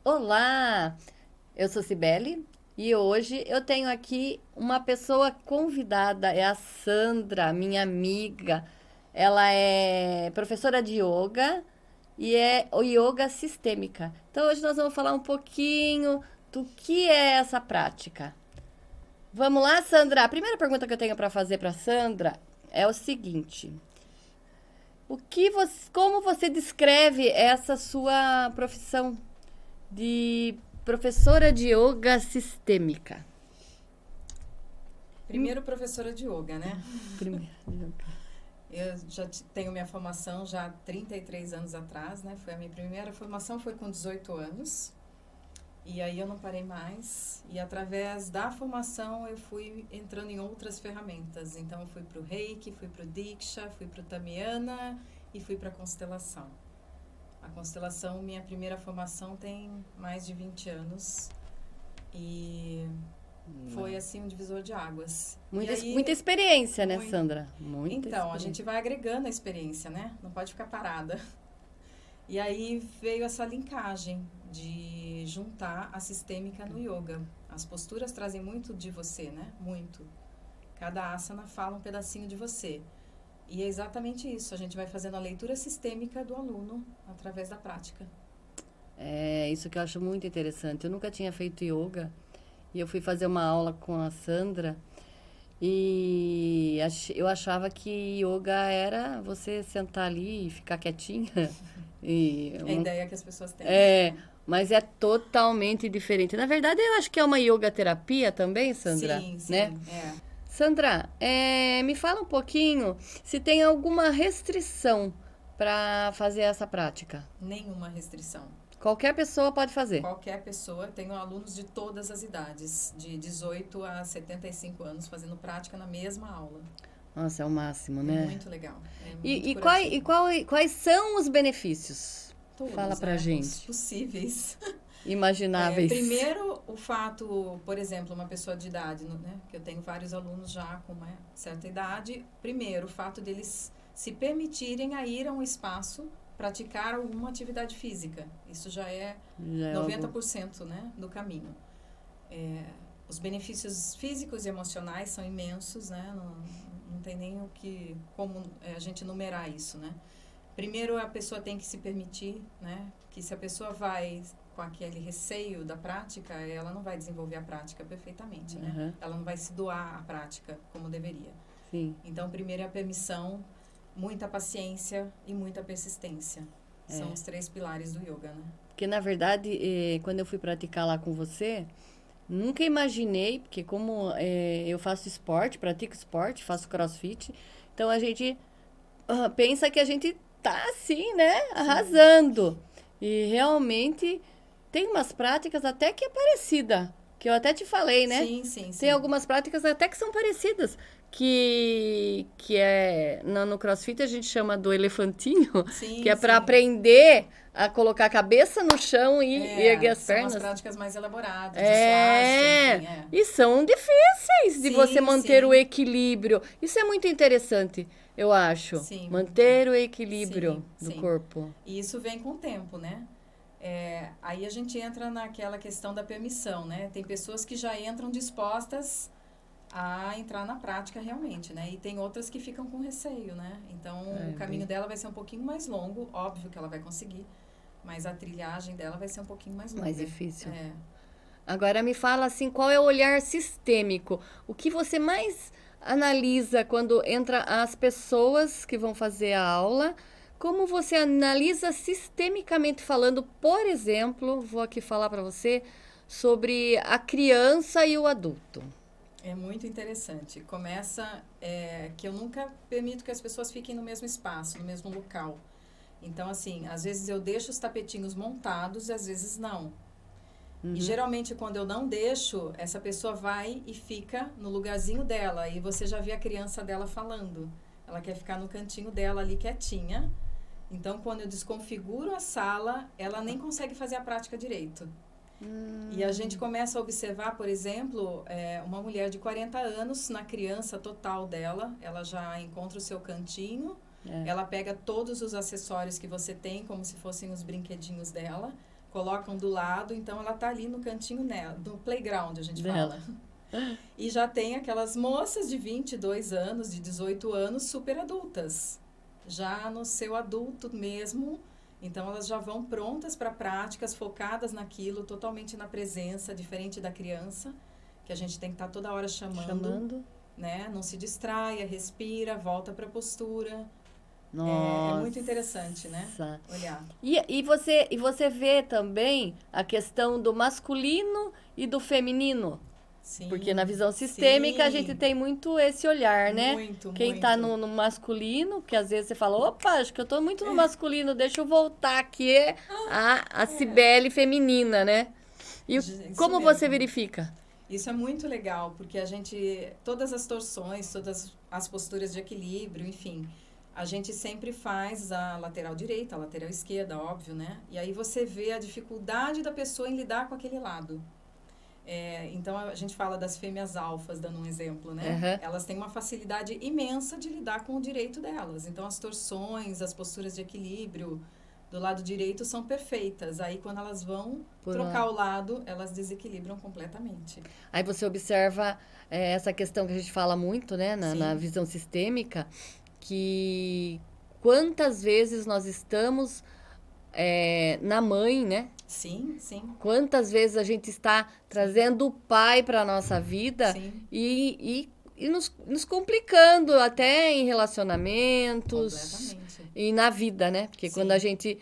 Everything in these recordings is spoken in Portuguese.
Olá, eu sou Cibele e hoje eu tenho aqui uma pessoa convidada, é a Sandra, minha amiga. Ela é professora de yoga e é o yoga sistêmica. Então hoje nós vamos falar um pouquinho do que é essa prática. Vamos lá, Sandra? A primeira pergunta que eu tenho para fazer para Sandra é o seguinte: como você descreve essa sua profissão de professora de yoga sistêmica? Primeiro, professora de yoga, né? Primeiro, yoga. Eu já tenho minha formação já há 33 anos atrás, né? Foi a minha primeira formação, foi com 18 anos. E aí eu não parei mais. E através da formação eu fui entrando em outras ferramentas. Então eu fui para o Reiki, fui para o Diksha, fui para o Tamiana e fui para a constelação. A constelação, minha primeira formação tem mais de 20 anos. E foi assim um divisor de águas. Muita experiência, né, muito, Sandra? Muita então, experiência. a gente vai agregando a experiência, né? Não pode ficar parada. E aí veio essa linkagem de juntar a sistêmica no yoga. As posturas trazem muito de você, né? Muito. Cada asana fala um pedacinho de você. E é exatamente isso. A gente vai fazendo a leitura sistêmica do aluno através da prática. É isso que eu acho muito interessante. Eu nunca tinha feito yoga e eu fui fazer uma aula com a Sandra e eu achava que yoga era você sentar ali e ficar quietinha. E É a ideia que as pessoas têm. mas é totalmente diferente. Na verdade, eu acho que é uma yoga terapia também, Sandra, Sim, né? sim, é. Sandra, me fala um pouquinho se tem alguma restrição para fazer essa prática. Nenhuma restrição. Qualquer pessoa pode fazer. Qualquer pessoa, tenho alunos de todas as idades, de 18 a 75 anos, fazendo prática na mesma aula. Nossa, é o máximo, né? Muito legal. É muito Quais são os benefícios? Todos, Fala pra né? gente. Os possíveis. Imagináveis. Primeiro, o fato, por exemplo, uma pessoa de idade, né? Que eu tenho vários alunos já com uma certa idade. Primeiro, o fato deles se permitirem a ir a um espaço praticar alguma atividade física. Isso já é 90%, né, do caminho. Os benefícios físicos e emocionais são imensos, né? Não tem nem como a gente numerar isso, né? Primeiro, a pessoa tem que se permitir, né? Que se a pessoa vai com aquele receio da prática, ela não vai desenvolver a prática perfeitamente, né? Uhum. Ela não vai se doar à prática como deveria. Sim. Então, primeiro é a permissão, muita paciência e muita persistência. São os 3 pilares do yoga, né? Porque, na verdade, quando eu fui praticar lá com você, nunca imaginei, porque como eu faço esporte, pratico esporte, faço crossfit, então a gente pensa que a gente tá assim, né? Arrasando. E realmente tem umas práticas até que é parecida, que eu até te falei, né? Sim. Tem algumas práticas até que são parecidas, que é no CrossFit a gente chama do elefantinho, que é para aprender a colocar a cabeça no chão e erguer as pernas. São as práticas mais elaboradas, de swastika, enfim, E são difíceis de você manter o equilíbrio. Isso é muito interessante, eu acho. Sim. Manter o equilíbrio do corpo. E isso vem com o tempo, né? Aí a gente entra naquela questão da permissão, né? Tem pessoas que já entram dispostas a entrar na prática realmente, né? E tem outras que ficam com receio, né? Então, o caminho dela vai ser um pouquinho mais longo, óbvio que ela vai conseguir, mas a trilhagem dela vai ser um pouquinho mais longa. Mais difícil. Agora me fala assim, qual é o olhar sistêmico? O que você mais analisa quando entra as pessoas que vão fazer a aula? Como você analisa sistemicamente falando, por exemplo, vou aqui falar para você sobre a criança e o adulto. É muito interessante. Começa que eu nunca permito que as pessoas fiquem no mesmo espaço, no mesmo local. Então, assim, às vezes eu deixo os tapetinhos montados e às vezes não. E geralmente quando eu não deixo, essa pessoa vai e fica no lugarzinho dela. E você já vê a criança dela falando. Ela quer ficar no cantinho dela ali quietinha. Então, quando eu desconfiguro a sala, ela nem consegue fazer a prática direito. E a gente começa a observar, por exemplo, uma mulher de 40 anos, na criança total dela, ela já encontra o seu cantinho, ela pega todos os acessórios que você tem, como se fossem os brinquedinhos dela, colocam do lado, então ela tá ali no cantinho nela, do playground, a gente Dela. fala. E já tem aquelas moças de 22 anos, de 18 anos, super adultas. Já no seu adulto mesmo, então elas já vão prontas para práticas, focadas naquilo, totalmente na presença, diferente da criança, que a gente tem que estar toda hora chamando. Né? Não se distraia, respira, volta para a postura. Nossa. É muito interessante, né? Olhar. E você vê também a questão do masculino e do feminino. Sim, porque na visão sistêmica a gente tem muito esse olhar, né? Quem tá no masculino, que às vezes você fala, opa, acho que eu tô muito no masculino, deixa eu voltar aqui a Cibele feminina, né? E como você verifica? Isso é muito legal, porque a gente, todas as torções, todas as posturas de equilíbrio, enfim, a gente sempre faz a lateral direita, a lateral esquerda, óbvio, né? E aí você vê a dificuldade da pessoa em lidar com aquele lado. Então, a gente fala das fêmeas alfas, dando um exemplo, né? Uhum. Elas têm uma facilidade imensa de lidar com o direito delas. Então, as torções, as posturas de equilíbrio do lado direito são perfeitas. Aí, quando elas vão trocar o lado, elas desequilibram completamente. Aí você observa essa questão que a gente fala muito, né? Na visão sistêmica, que quantas vezes nós estamos na mãe, né? Sim, sim. Quantas vezes a gente está trazendo o pai para a nossa vida e nos complicando até em relacionamentos e na vida, né? Porque quando a gente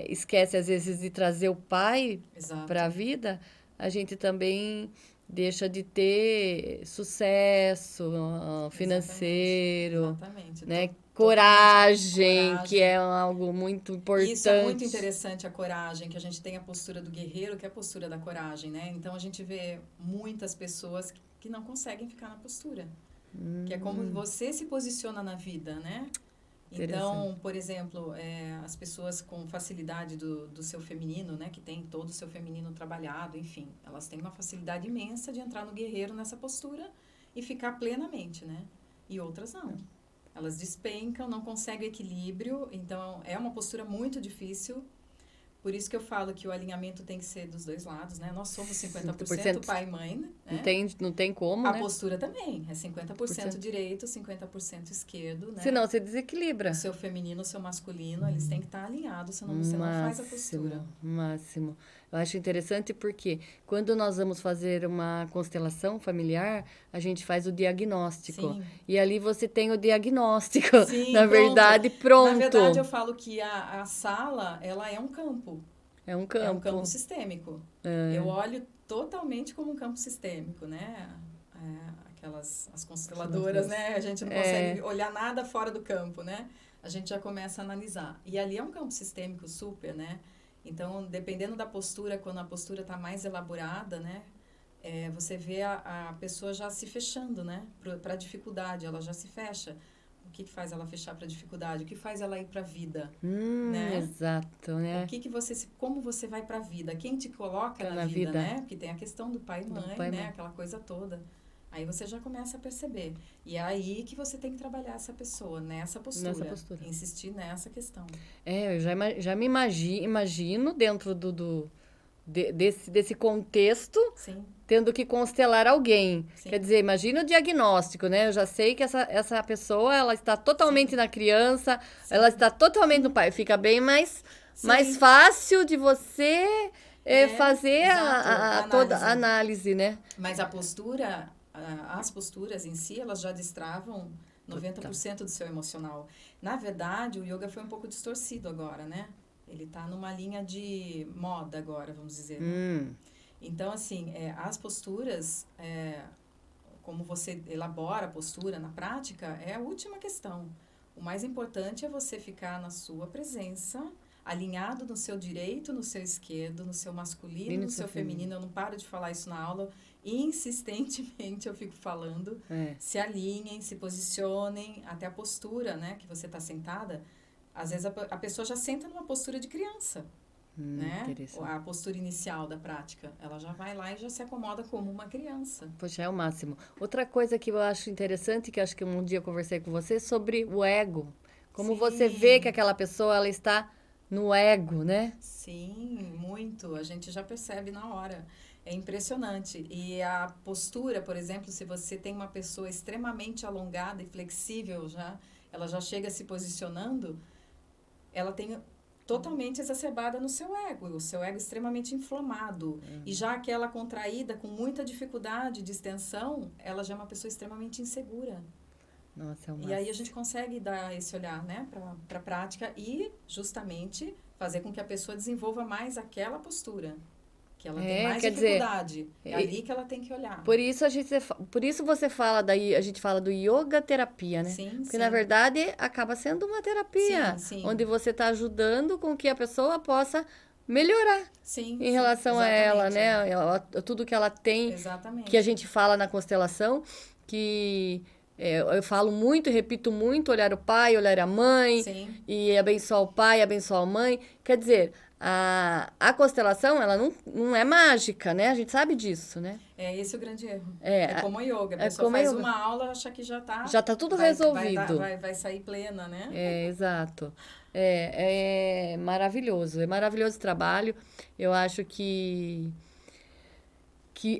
esquece, às vezes, de trazer o pai para a vida, a gente também deixa de ter sucesso financeiro, né? Coragem, que é algo muito importante. Isso é muito interessante, a coragem, que a gente tem a postura do guerreiro, que é a postura da coragem, né? Então, a gente vê muitas pessoas que não conseguem ficar na postura. Que é como você se posiciona na vida, né? Então, por exemplo, as pessoas com facilidade do seu feminino, né? Que tem todo o seu feminino trabalhado, enfim. Elas têm uma facilidade imensa de entrar no guerreiro nessa postura e ficar plenamente, né? E outras não. Elas despencam, não conseguem equilíbrio, então é uma postura muito difícil. Por isso que eu falo que o alinhamento tem que ser dos dois lados, né? Nós somos 50% pai e mãe, né? Não tem como, a né? postura também, é 50% direito, 50% esquerdo, né? Senão você desequilibra. O seu feminino, o seu masculino, eles têm que estar alinhados, senão você não faz a postura. Máximo. Eu acho interessante porque quando nós vamos fazer uma constelação familiar, a gente faz o diagnóstico. Sim. E ali você tem o diagnóstico, Sim, verdade, pronto. Na verdade, eu falo que a sala, ela é um campo. É um campo. É um campo sistêmico. Eu olho totalmente como um campo sistêmico, né? As consteladoras, né? A gente não consegue olhar nada fora do campo, né? A gente já começa a analisar. E ali é um campo sistêmico super, né? Então, dependendo da postura, quando a postura está mais elaborada, né? Você vê a pessoa já se fechando, né? Para a dificuldade, ela já se fecha. O que faz ela fechar para a dificuldade? O que faz ela ir para a vida? Né? Exato, né? Como você vai para a vida? Quem te coloca na vida, né? Porque tem a questão do pai e mãe, né? Aquela coisa toda. Aí você já começa a perceber. E é aí que você tem que trabalhar essa pessoa, nessa postura. Insistir nessa questão. Eu já me imagino dentro desse contexto, tendo que constelar alguém. Quer dizer, imagina o diagnóstico, né? Eu já sei que essa pessoa, ela está totalmente na criança, ela está totalmente no pai. Fica bem mais fácil de você fazer toda a análise, né? Mas a postura, as posturas em si, elas já destravam 90% do seu emocional. Na verdade, o yoga foi um pouco distorcido agora, né? Ele está numa linha de moda agora, vamos dizer. Né? Então, assim, as posturas, como você elabora a postura na prática, é a última questão. O mais importante é você ficar na sua presença, alinhado no seu direito, no seu esquerdo, no seu masculino, no seu feminino. Eu não paro de falar isso na aula. Insistentemente eu fico falando. Se alinhem, se posicionem, até a postura, né, que você está sentada. Às vezes a pessoa já senta numa postura de criança, né? A postura inicial da prática. Ela já vai lá e já se acomoda como uma criança. Poxa, é o máximo. Outra coisa que eu acho interessante, que acho que um dia eu conversei com você, sobre o ego. Como você vê que aquela pessoa, ela está no ego, né? Sim, muito. A gente já percebe na hora. É impressionante. E a postura, por exemplo, se você tem uma pessoa extremamente alongada e flexível já, ela já chega se posicionando, ela tem totalmente exacerbada no seu ego, o seu ego extremamente inflamado. E já aquela contraída com muita dificuldade de extensão, ela já é uma pessoa extremamente insegura. Nossa, é o E aí a máximo. gente consegue dar esse olhar, né, para a prática e justamente fazer com que a pessoa desenvolva mais aquela postura, que ela tem mais Quer dizer, dificuldade. É ali que ela tem que olhar. por isso você fala daí, a gente fala do yoga terapia, né? Sim, Porque na sim. verdade acaba sendo uma terapia, Sim, sim. onde você está ajudando com que a pessoa possa melhorar Sim, em sim, relação a ela, exatamente. né? Tudo que ela tem, que a Exatamente. gente fala na constelação, que eu falo muito e repito muito, olhar o pai, olhar a mãe, Sim. e abençoar o pai, abençoar a mãe. Quer dizer, a constelação, ela não é mágica, né? A gente sabe disso, né? É esse o grande erro. É, É como o yoga. A é pessoa como a faz yoga. uma aula, acha que já tá, Já tá tudo resolvido. vai sair plena, né? Exato. É maravilhoso. É maravilhoso esse trabalho. Eu acho que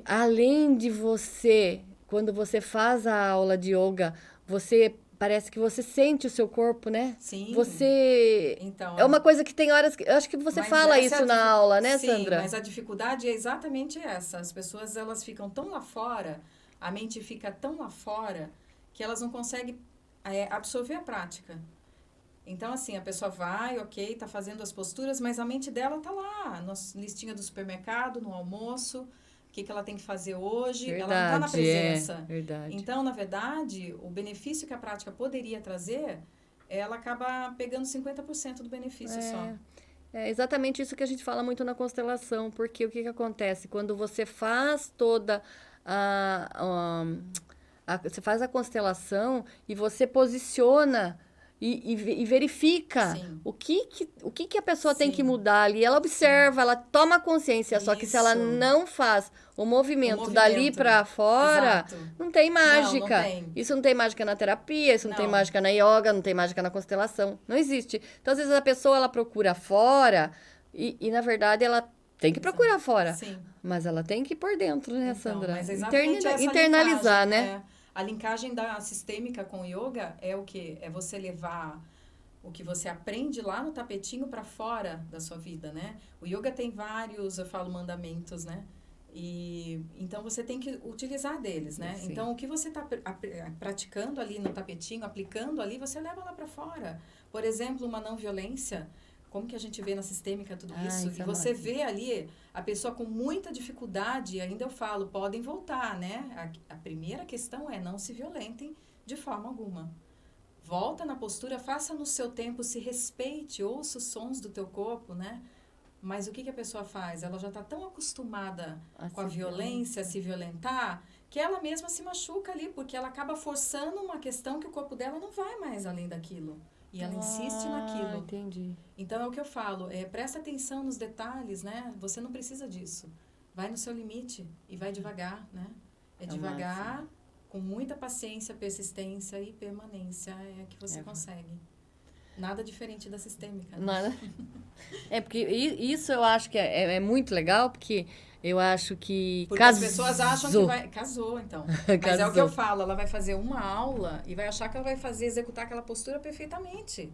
além de você, quando você faz a aula de yoga, você parece que você sente o seu corpo, né? Sim. Você Então, é uma coisa que tem horas que eu acho que você mas fala essa é isso na aula, né, sim, Sandra? mas a dificuldade é exatamente essa. As pessoas, elas ficam tão lá fora, a mente fica tão lá fora, que elas não conseguem absorver a prática. Então, assim, a pessoa vai, ok, tá fazendo as posturas, mas a mente dela tá lá, na listinha do supermercado, no almoço, o que ela tem que fazer hoje, ela não tá na Verdade, presença. verdade. Então, na verdade, o benefício que a prática poderia trazer, ela acaba pegando 50% do benefício só. É exatamente isso que a gente fala muito na constelação, porque o que acontece? Quando você faz toda você faz a constelação e você posiciona e verifica Sim. o que a pessoa tem que Sim. mudar ali. Ela observa, ela toma consciência, só que se ela Isso. não faz o movimento dali movimento. para fora, Exato. não tem Não mágica. tem. Isso não tem mágica na terapia, isso não tem Não. mágica na yoga, não tem mágica na constelação. Não existe. Então, às vezes, a pessoa ela procura fora e na verdade, ela tem que procurar fora. Sim. Mas ela tem que ir por dentro, né, Então, Sandra? mas é exatamente essa Internalizar, linkagem, né? A linkagem da sistêmica com o yoga é o quê? É você levar o que você aprende lá no tapetinho para fora da sua vida, né? O yoga tem vários, eu falo, mandamentos, né? E então você tem que utilizar deles, né? Sim. Então o que você está praticando ali no tapetinho, aplicando ali, você leva lá para fora. Por exemplo, uma não violência. Como que a gente vê na sistêmica tudo isso? Isso E é você máximo. vê ali a pessoa com muita dificuldade, ainda eu falo, podem voltar, né? A primeira questão é não se violentem de forma alguma. Volta na postura, faça no seu tempo, se respeite, ouça os sons do teu corpo, né? Mas o que a pessoa faz? Ela já está tão acostumada com a violência, a se violentar, que ela mesma se machuca ali, porque ela acaba forçando uma questão que o corpo dela não vai mais além daquilo. E ela insiste naquilo. Entendi. Então, é o que eu falo, presta atenção nos detalhes, né? Você não precisa disso. Vai no seu limite e vai devagar, né? É devagar, com muita paciência, persistência e permanência é que você consegue. Nada diferente da sistêmica. Né? Nada. Porque isso eu acho que é muito legal, porque eu acho que porque as pessoas acham que vai... Casou, então. Mas é o que eu falo, ela vai fazer uma aula e vai achar que ela vai executar aquela postura perfeitamente.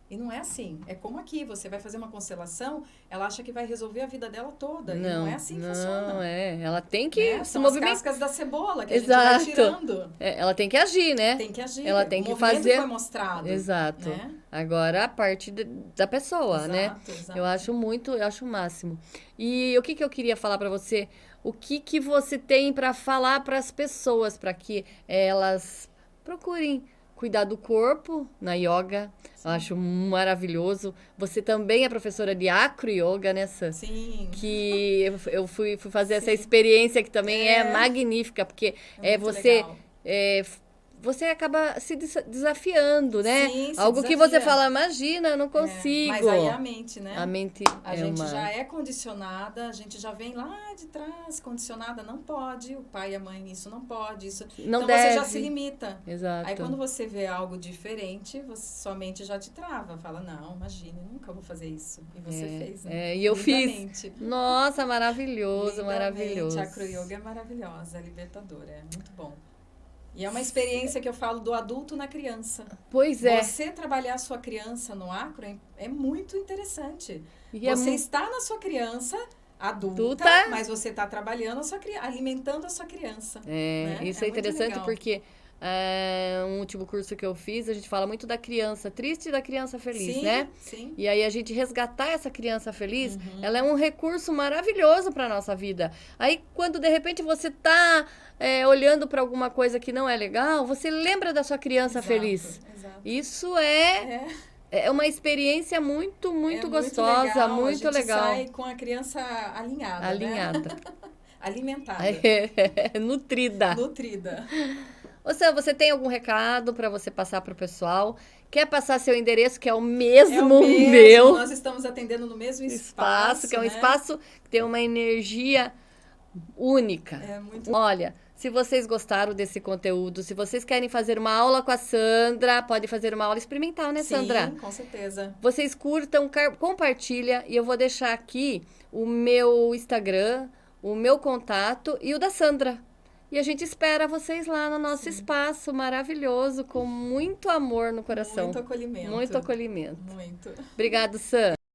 E não é assim. É como aqui, você vai fazer uma constelação, ela acha que vai resolver a vida dela toda. E não é assim que funciona. Não, ela tem que se São movimentar. as cascas da cebola que a gente vai tirando. Ela tem que agir, né? Tem que agir. Ela tem que movimento fazer. Foi mostrado. Exato. Né? Agora a parte da pessoa, né? Exato. Eu acho o máximo. E o que eu queria falar pra você? O que você tem pra falar para as pessoas para que elas procurem cuidar do corpo na yoga? Sim. Eu acho maravilhoso. Você também é professora de acro yoga, né, Sam? Sim. Que eu fui fazer essa experiência que também é magnífica, porque você você acaba se desafiando, né? Sim, se Algo que desafia. você fala, imagina, eu não consigo. Mas aí é a mente, né? A mente A é gente uma... já é condicionada, a gente já vem lá de trás, condicionada, não pode, o pai e a mãe isso não pode, isso. Não Então deve. você já se limita. Exato. Aí quando você vê algo diferente, sua mente já te trava, fala, não, imagine, nunca vou fazer isso. E você fez, né? E eu Lindamente. fiz. Nossa, maravilhoso, Lindamente. maravilhoso. A acroyoga é maravilhosa, é libertadora, é muito bom. E é uma experiência que eu falo do adulto na criança. Pois é. Você trabalhar a sua criança no acro é muito interessante. E Você está na sua criança adulta, mas você está trabalhando a sua criança, alimentando a sua criança. Né? Isso é interessante legal. porque um último curso que eu fiz, a gente fala muito da criança triste e da criança feliz, sim, né? Sim. E aí a gente resgatar essa criança feliz, ela é um recurso maravilhoso para nossa vida. Aí quando de repente você tá olhando para alguma coisa que não é legal, você lembra da sua criança feliz. Exato. Isso é uma experiência muito, muito gostosa, muito legal. A gente sai com a criança alinhada. Alinhada. Né? Alimentada. Nutrida. Nutrida. Ou seja, você tem algum recado para você passar para o pessoal? Quer passar seu endereço, que é o mesmo meu? Nós estamos atendendo no mesmo espaço, que é um né? espaço que tem uma energia única. Muito... Olha, se vocês gostaram desse conteúdo, se vocês querem fazer uma aula com a Sandra, pode fazer uma aula experimental, né, Sandra? Sim, com certeza. Vocês curtam, compartilha, e eu vou deixar aqui o meu Instagram, o meu contato e o da Sandra. E a gente espera vocês lá no nosso espaço maravilhoso, com muito amor no coração. Muito acolhimento. Muito acolhimento. Muito. Obrigado, Sam.